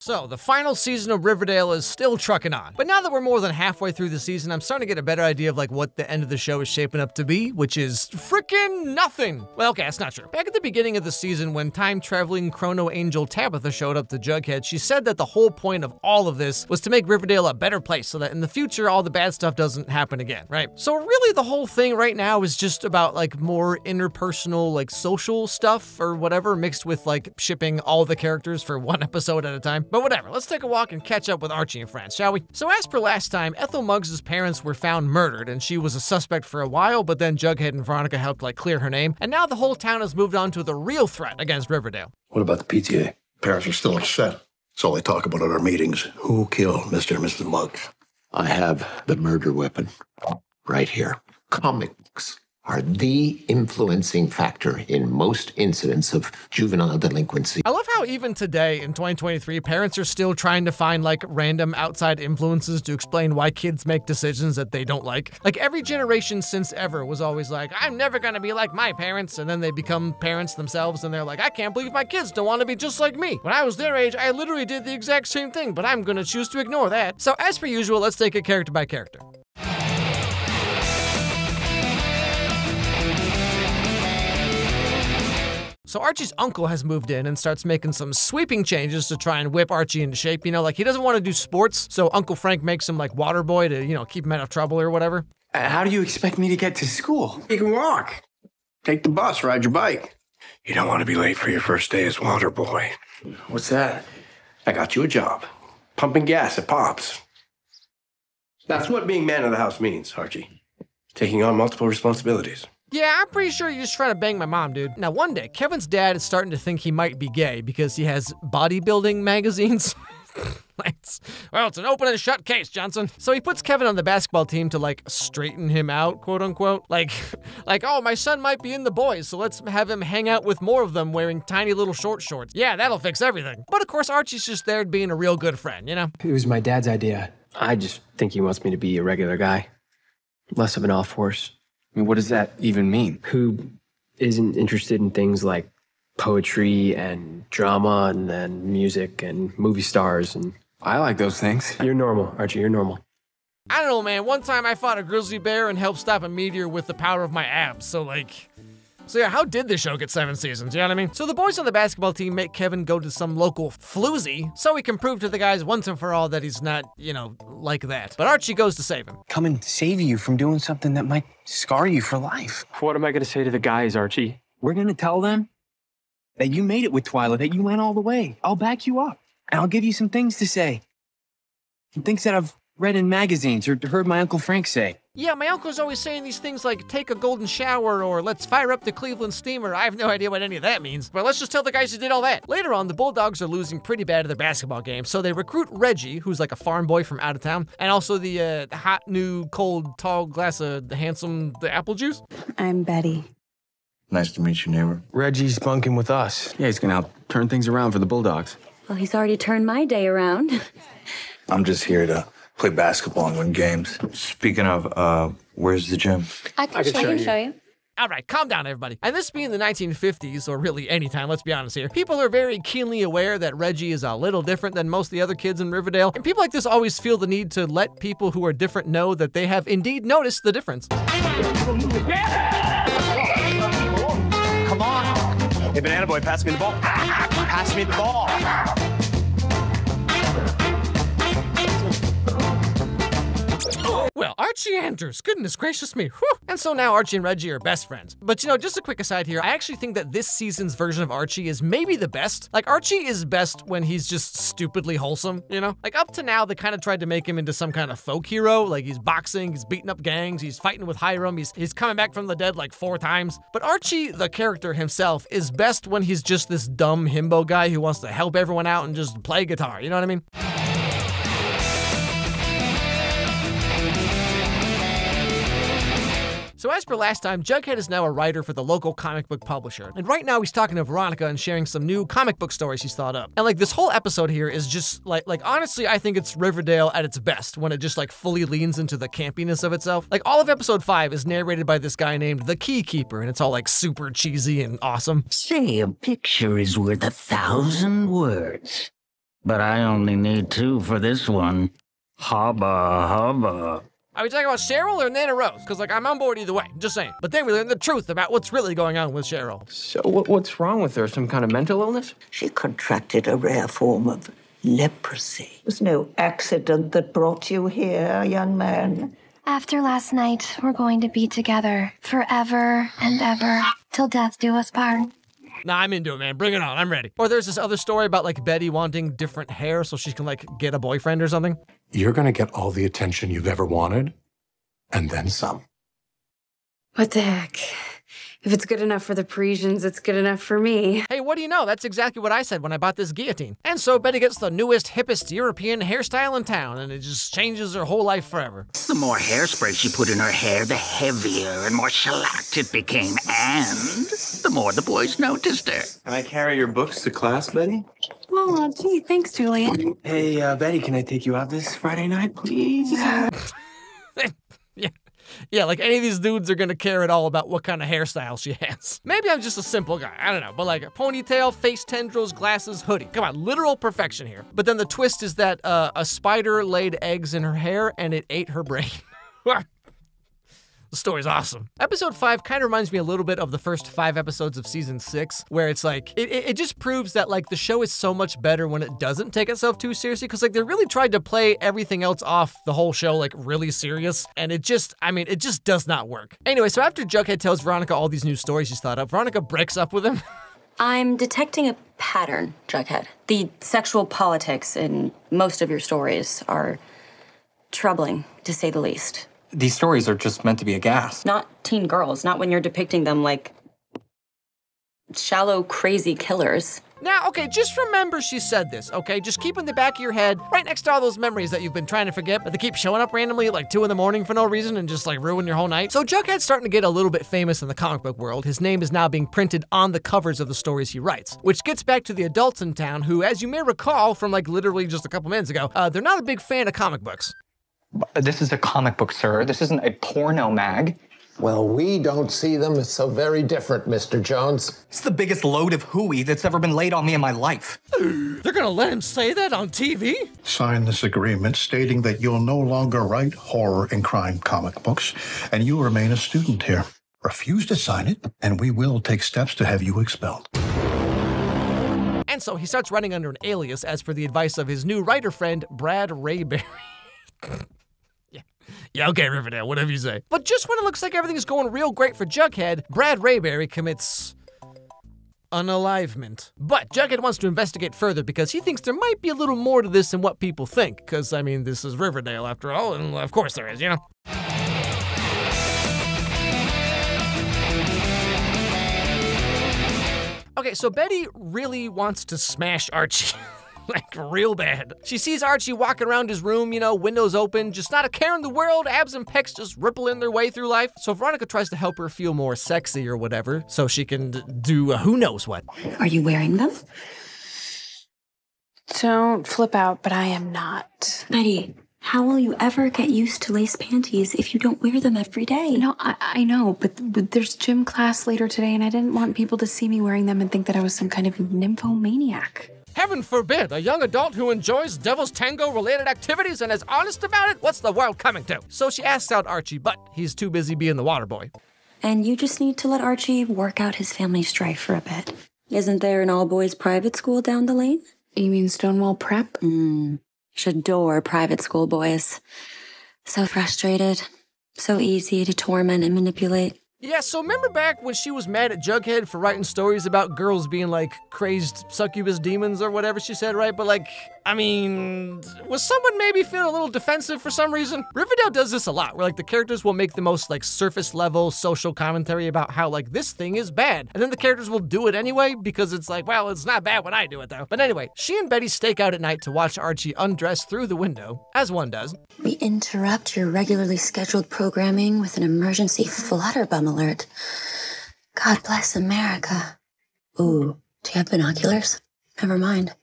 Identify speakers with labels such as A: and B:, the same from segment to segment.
A: So, the final season of Riverdale is still trucking on. But now that we're more than halfway through the season, I'm starting to get a better idea of like what the end of the show is shaping up to be, which is freaking nothing. Well, okay, that's not true. Back at the beginning of the season, when time-traveling chrono angel Tabitha showed up to Jughead, she said that the whole point of all of this was to make Riverdale a better place so that in the future, all the bad stuff doesn't happen again, right? So really the whole thing right now is just about like more interpersonal, like social stuff or whatever, mixed with like shipping all the characters for one episode at a time. But whatever, let's take a walk and catch up with Archie and friends, shall we? So as per last time, Ethel Muggs' parents were found murdered and she was a suspect for a while, but then Jughead and Veronica helped like clear her name, and now the whole town has moved on to the real threat against Riverdale.
B: What about the PTA? Parents are still upset. It's all they talk about at our meetings. Who killed Mr. and Mrs. Muggs?
C: I have the murder weapon right here. Comic books are the influencing factor in most incidents of juvenile delinquency.
A: I love how even today in 2023, parents are still trying to find like random outside influences to explain why kids make decisions that they don't like. Like every generation since ever was always like, I'm never gonna be like my parents, and then they become parents themselves and they're like, I can't believe my kids don't want to be just like me. When I was their age, I literally did the exact same thing, but I'm gonna choose to ignore that. So as per usual, let's take it character by character. So Archie's uncle has moved in and starts making some sweeping changes to try and whip Archie into shape. You know, like he doesn't want to do sports, so Uncle Frank makes him like water boy to, you know, keep him out of trouble or whatever.
D: How do you expect me to get to school?
B: You can walk. Take the bus, ride your bike. You don't want to be late for your first day as water boy.
D: What's that?
B: I got you a job. Pumping gas at Pop's. That's what being man of the house means, Archie. Taking on multiple responsibilities.
A: Yeah, I'm pretty sure you're just trying to bang my mom, dude. Now, one day, Kevin's dad is starting to think he might be gay because he has bodybuilding magazines. Well, it's an open and shut case, Johnson. So he puts Kevin on the basketball team to, like, straighten him out, quote unquote. Like, oh, my son might be in the boys, so let's have him hang out with more of them wearing tiny little short shorts. Yeah, that'll fix everything. But of course, Archie's just there being a real good friend, you know?
D: It was my dad's idea. I just think he wants me to be a regular guy. Less of an off-horse.
E: I mean, what does that even mean?
D: Who isn't interested in things like poetry and drama and then music and movie stars and...
E: I like those things.
D: You're normal, Archie, you're normal.
A: I don't know, man. One time I fought a grizzly bear and helped stop a meteor with the power of my abs, so yeah, how did this show get 7 seasons, you know what I mean? So the boys on the basketball team make Kevin go to some local floozy so he can prove to the guys once and for all that he's not, you know, like that. But Archie goes to save him.
E: Come and save you from doing something that might scar you for life.
D: What am I going to say to the guys, Archie?
E: We're going to tell them that you made it with Twyla, that you went all the way. I'll back you up. And I'll give you some things to say. Some things that I've read in magazines or heard my Uncle Frank say.
A: Yeah, my uncle's always saying these things like, take a golden shower or let's fire up the Cleveland steamer. I have no idea what any of that means, but let's just tell the guys who did all that. Later on, the Bulldogs are losing pretty bad at their basketball game, so they recruit Reggie, who's like a farm boy from out of town, and also the hot, new, cold, tall glass of the apple juice.
F: I'm Betty.
G: Nice to meet you, neighbor.
D: Reggie's bunking with us.
E: Yeah, he's gonna help turn things around for the Bulldogs.
F: Well, he's already turned my day around.
G: I'm just here to play basketball and win games. Speaking of, where's the gym?
F: I can show you.
A: All right, calm down, everybody. And this being the 1950s, or really any time, let's be honest here, people are very keenly aware that Reggie is a little different than most of the other kids in Riverdale, and people like this always feel the need to let people who are different know that they have indeed noticed the difference.
H: Come on. Hey, banana boy, pass me the ball. Pass me the ball.
A: Well, Archie Andrews, goodness gracious me, whew. And so now Archie and Reggie are best friends. But you know, just a quick aside here, I actually think that this season's version of Archie is maybe the best. Like, Archie is best when he's just stupidly wholesome, you know? Like, up to now, they kind of tried to make him into some kind of folk hero. Like, he's boxing, he's beating up gangs, he's fighting with Hiram, he's coming back from the dead like 4 times. But Archie, the character himself, is best when he's just this dumb himbo guy who wants to help everyone out and just play guitar, you know what I mean? So as per last time, Jughead is now a writer for the local comic book publisher. And right now he's talking to Veronica and sharing some new comic book stories he's thought up. And like this whole episode here is just like honestly, I think it's Riverdale at its best when it just like fully leans into the campiness of itself. Like all of episode 5 is narrated by this guy named the Key Keeper, and it's all like super cheesy and awesome.
I: Say a picture is worth 1,000 words. But I only need 2 for this one. Hubba hubba.
A: Are we talking about Cheryl or Nana Rose? Because, like, I'm on board either way, just saying. But then we learn the truth about what's really going on with Cheryl.
E: So what's wrong with her? Some kind of mental illness?
J: She contracted a rare form of leprosy. It was no accident that brought you here, young man.
K: After last night, we're going to be together forever and ever, till death do us part.
A: Nah, I'm into it, man. Bring it on. I'm ready. Or there's this other story about, like, Betty wanting different hair so she can, like, get a boyfriend or something.
L: You're gonna get all the attention you've ever wanted, and then some.
M: What the heck? If it's good enough for the Parisians, it's good enough for me.
A: Hey, what do you know? That's exactly what I said when I bought this guillotine. And so Betty gets the newest, hippest European hairstyle in town, and it just changes her whole life forever.
I: The more hairspray she put in her hair, the heavier and more shellacked it became, and the more the boys noticed her.
E: Can I carry your books to class, Betty?
M: Oh, gee, thanks, Julian.
E: Hey, Betty, can I take you out this Friday night, please?
A: Yeah, like any of these dudes are gonna care at all about what kind of hairstyle she has. Maybe I'm just a simple guy, I don't know, but like a ponytail, face tendrils, glasses, hoodie. Come on, literal perfection here. But then the twist is that a spider laid eggs in her hair and it ate her brain. The story's awesome. Episode 5 kind of reminds me a little bit of the first 5 episodes of season 6, where it's like, it just proves that like the show is so much better when it doesn't take itself too seriously, because like they really tried to play everything else off the whole show like really serious, and it just does not work. Anyway, so after Jughead tells Veronica all these new stories she's thought up, Veronica breaks up with him.
F: I'm detecting a pattern, Jughead. The sexual politics in most of your stories are troubling, to say the least.
E: These stories are just meant to be a gas.
F: Not teen girls, not when you're depicting them like shallow, crazy killers.
A: Now, okay, just remember she said this, okay? Just keep in the back of your head, right next to all those memories that you've been trying to forget, but they keep showing up randomly at like 2 in the morning for no reason and just like ruin your whole night. So Jughead's starting to get a little bit famous in the comic book world. His name is now being printed on the covers of the stories he writes, which gets back to the adults in town who, as you may recall from like literally just a couple minutes ago, they're not a big fan of comic books.
N: This is a comic book, sir. This isn't a porno mag.
C: Well, we don't see them as so very different, Mr. Jones.
N: It's the biggest load of hooey that's ever been laid on me in my life.
A: They're gonna let him say that on TV?
O: Sign this agreement stating that you'll no longer write horror and crime comic books, and you'll remain a student here. Refuse to sign it, and we will take steps to have you expelled.
A: And so he starts running under an alias as per the advice of his new writer friend, Brad Rayberry. Yeah, okay, Riverdale, whatever you say. But just when it looks like everything is going real great for Jughead, Brad Rayberry commits unalivement. But Jughead wants to investigate further because he thinks there might be a little more to this than what people think. Because, I mean, this is Riverdale after all, and of course there is, you know? Okay, so Betty really wants to smash Archie. Like, real bad. She sees Archie walking around his room, you know, windows open, just not a care in the world, abs and pecs just rippling their way through life. So Veronica tries to help her feel more sexy or whatever, so she can do who knows what.
F: Are you wearing them?
M: Don't flip out, but I am not.
F: Betty, how will you ever get used to lace panties if you don't wear them every day?
M: No, I know, but there's gym class later today, and I didn't want people to see me wearing them and think that I was some kind of nymphomaniac.
A: Heaven forbid, a young adult who enjoys Devil's Tango-related activities and is honest about it? What's the world coming to? So she asks out Archie, but he's too busy being the water boy.
F: And you just need to let Archie work out his family strife for a bit. Isn't there an all-boys private school down the lane?
M: You mean Stonewall Prep?
F: Should adore private school boys. So frustrated. So easy to torment and manipulate.
A: Yeah, so remember back when she was mad at Jughead for writing stories about girls being like crazed succubus demons or whatever she said, right? But like, I mean, was someone maybe feeling a little defensive for some reason? Riverdale does this a lot, where like the characters will make the most like surface level social commentary about how like this thing is bad. And then the characters will do it anyway because it's like, well, it's not bad when I do it though. But anyway, she and Betty stake out at night to watch Archie undress through the window, as one does.
F: We interrupt your regularly scheduled programming with an emergency flutterbum alert. God bless America. Ooh, do you have binoculars? Never mind.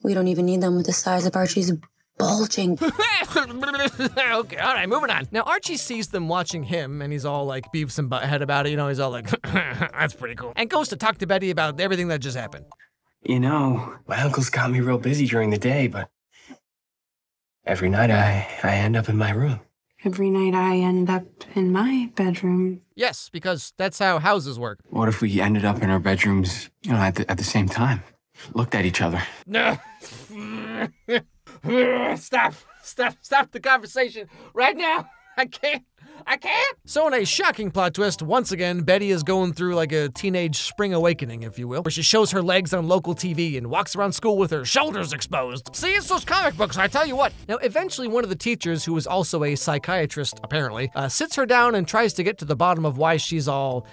F: We don't even need them with the size of Archie's bulging.
A: Okay, all right, moving on. Now, Archie sees them watching him, and he's all like beefs and butthead about it. You know, he's all like, that's pretty cool. And goes to talk to Betty about everything that just happened.
E: You know, my uncle's got me real busy during the day, but every night I end up in my room.
M: Every night I end up in my bedroom.
A: Yes, because that's how houses work.
E: What if we ended up in our bedrooms, at the same time? Looked at each other.
A: No. Stop the conversation right now. I can't. So in a shocking plot twist, once again, Betty is going through like a teenage spring awakening, if you will, where she shows her legs on local TV and walks around school with her shoulders exposed. See, it's those comic books, I tell you what. Now, eventually one of the teachers, who is also a psychiatrist, apparently, sits her down and tries to get to the bottom of why she's all,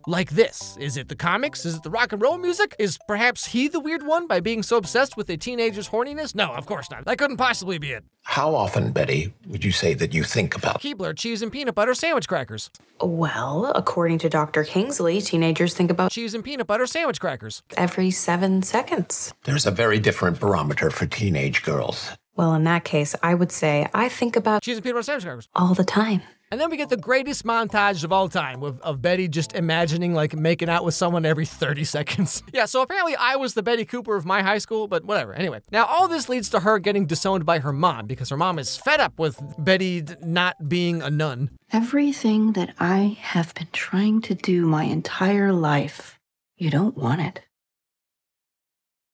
A: like this. Is it the comics? Is it the rock and roll music? Is perhaps he the weird one by being so obsessed with a teenager's horniness? No, of course not. That couldn't possibly be it.
C: How often, Betty, would you say that you think about
A: Keebler cheese and peanut butter sandwich crackers?
M: Well, according to Dr. Kingsley, teenagers think about
A: cheese and peanut butter sandwich crackers
M: every 7 seconds.
C: There's a very different barometer for teenage girls.
M: Well, in that case, I would say I think about
A: cheese and peanut butter sandwich crackers
M: all the time.
A: And then we get the greatest montage of all time of Betty just imagining like making out with someone every 30 seconds. Yeah, so apparently I was the Betty Cooper of my high school, but whatever. Anyway, now all this leads to her getting disowned by her mom because her mom is fed up with Betty not being a nun.
P: Everything that I have been trying to do my entire life, you don't want it.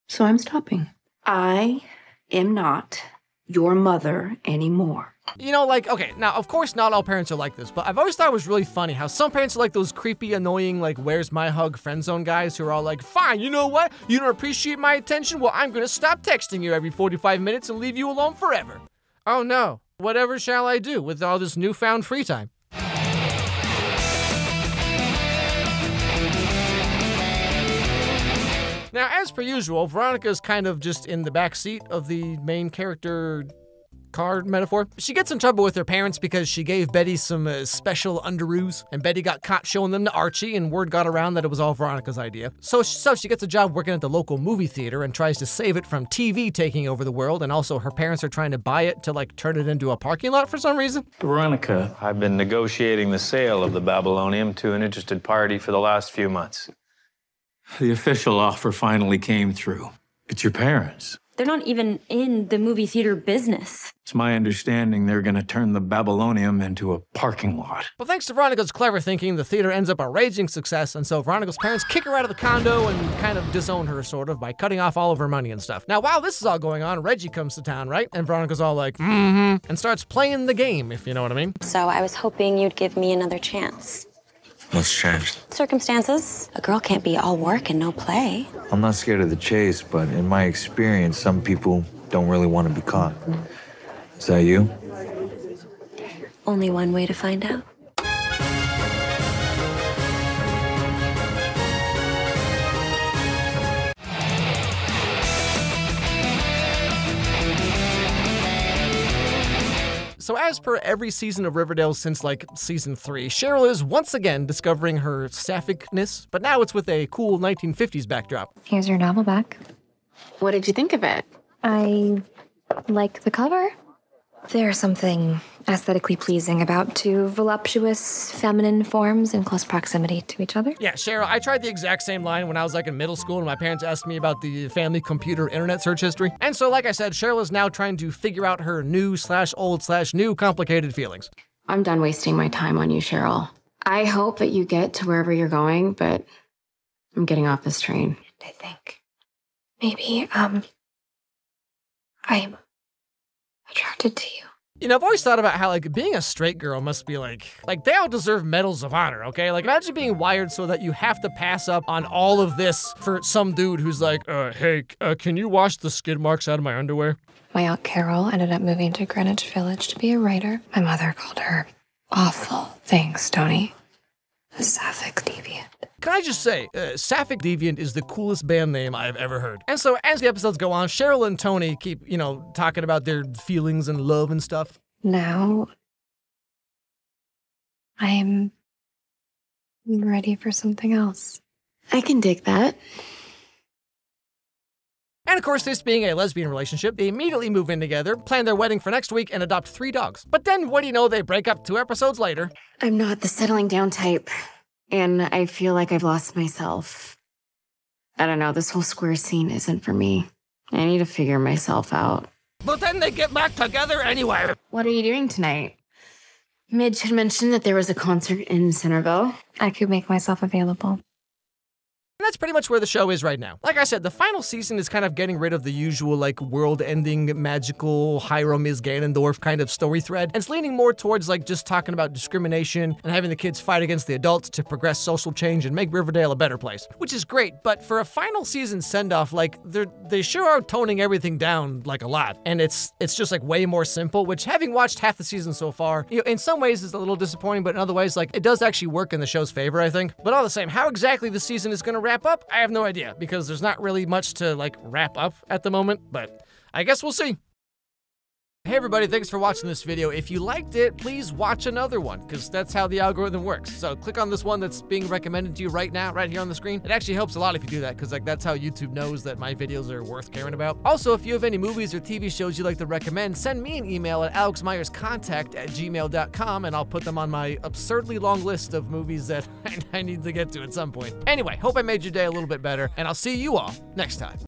P: So I'm stopping. I am not your mother anymore.
A: Okay, now, of course, not all parents are like this, but I've always thought it was really funny how some parents are like those creepy, annoying, like, where's my hug friend zone guys who are all like, fine, you know what? You don't appreciate my attention? Well, I'm gonna stop texting you every 45 minutes and leave you alone forever. Oh no, whatever shall I do with all this newfound free time? Now, as per usual, Veronica's kind of just in the back seat of the main character car metaphor. She gets in trouble with her parents because she gave Betty some special underoos, and Betty got caught showing them to Archie, and word got around that it was all Veronica's idea. So she gets a job working at the local movie theater and tries to save it from TV taking over the world, and also her parents are trying to buy it to like turn it into a parking lot for some reason.
Q: Veronica, I've been negotiating the sale of the Babylonium to an interested party for the last few months. The official offer finally came through. It's your parents.
F: They're not even in the movie theater business.
Q: It's my understanding they're gonna turn the Babylonium into a parking lot.
A: Well, thanks to Veronica's clever thinking, the theater ends up a raging success, and so Veronica's parents kick her out of the condo and kind of disown her, sort of, by cutting off all of her money and stuff. Now, while this is all going on, Reggie comes to town, right? And Veronica's all like, and starts playing the game, if you know what I mean.
F: So I was hoping you'd give me another chance.
G: What's changed?
F: Circumstances. A girl can't be all work and no play.
G: I'm not scared of the chase, but in my experience, some people don't really want to be caught. Is that you?
F: Only one way to find out.
A: So as per every season of Riverdale since like season 3, Cheryl is once again discovering her sapphicness, but now it's with a cool 1950s backdrop.
K: Here's your novel back.
M: What did you think of it?
K: I like the cover. There's something aesthetically pleasing about two voluptuous feminine forms in close proximity to each other.
A: Yeah, Cheryl, I tried the exact same line when I was like in middle school and my parents asked me about the family computer internet search history. And so, like I said, Cheryl is now trying to figure out her new/old/new complicated feelings.
M: I'm done wasting my time on you, Cheryl. I hope that you get to wherever you're going, but I'm getting off this train.
K: I think maybe, I'm attracted to you.
A: You know, I've always thought about how, like, being a straight girl must be like they all deserve medals of honor, okay? Like, imagine being wired so that you have to pass up on all of this for some dude who's like, hey, can you wash the skid marks out of my underwear?
K: My Aunt Carol ended up moving to Greenwich Village to be a writer. My mother called her awful things, Tony. A sapphic deviant.
A: Can I just say, Sapphic Deviant is the coolest band name I've ever heard. And so as the episodes go on, Cheryl and Tony keep, talking about their feelings and love and stuff.
K: Now, I'm ready for something else.
M: I can dig that.
A: And of course, this being a lesbian relationship, they immediately move in together, plan their wedding for next week, and adopt 3 dogs. But then, what do you know, they break up 2 episodes later.
M: I'm not the settling down type, and I feel like I've lost myself.
R: I don't know, this whole square scene isn't for me. I need to figure myself out.
A: But then they get back together anyway.
R: What are you doing tonight? Midge had mentioned that there was a concert in Centerville.
K: I could make myself available.
A: And that's pretty much where the show is right now. Like I said, the final season is kind of getting rid of the usual, like, world-ending, magical, Hiram is Ganondorf kind of story thread, and it's leaning more towards, like, just talking about discrimination and having the kids fight against the adults to progress social change and make Riverdale a better place, which is great, but for a final season send-off, like, they sure are toning everything down, like, a lot, and it's just, like, way more simple, which, having watched half the season so far, you know, in some ways is a little disappointing, but in other ways, like, it does actually work in the show's favor, I think. But all the same, how exactly the season is gonna wrap up, I have no idea, because there's not really much to, like, wrap up at the moment, but I guess we'll see. Hey everybody, thanks for watching this video. If you liked it, please watch another one, because that's how the algorithm works. So click on this one that's being recommended to you right now, right here on the screen. It actually helps a lot if you do that, because, like, that's how YouTube knows that my videos are worth caring about. Also, if you have any movies or TV shows you'd like to recommend, send me an email at alexmeyerscontact@gmail.com, and I'll put them on my absurdly long list of movies that I need to get to at some point. Anyway, hope I made your day a little bit better, and I'll see you all next time.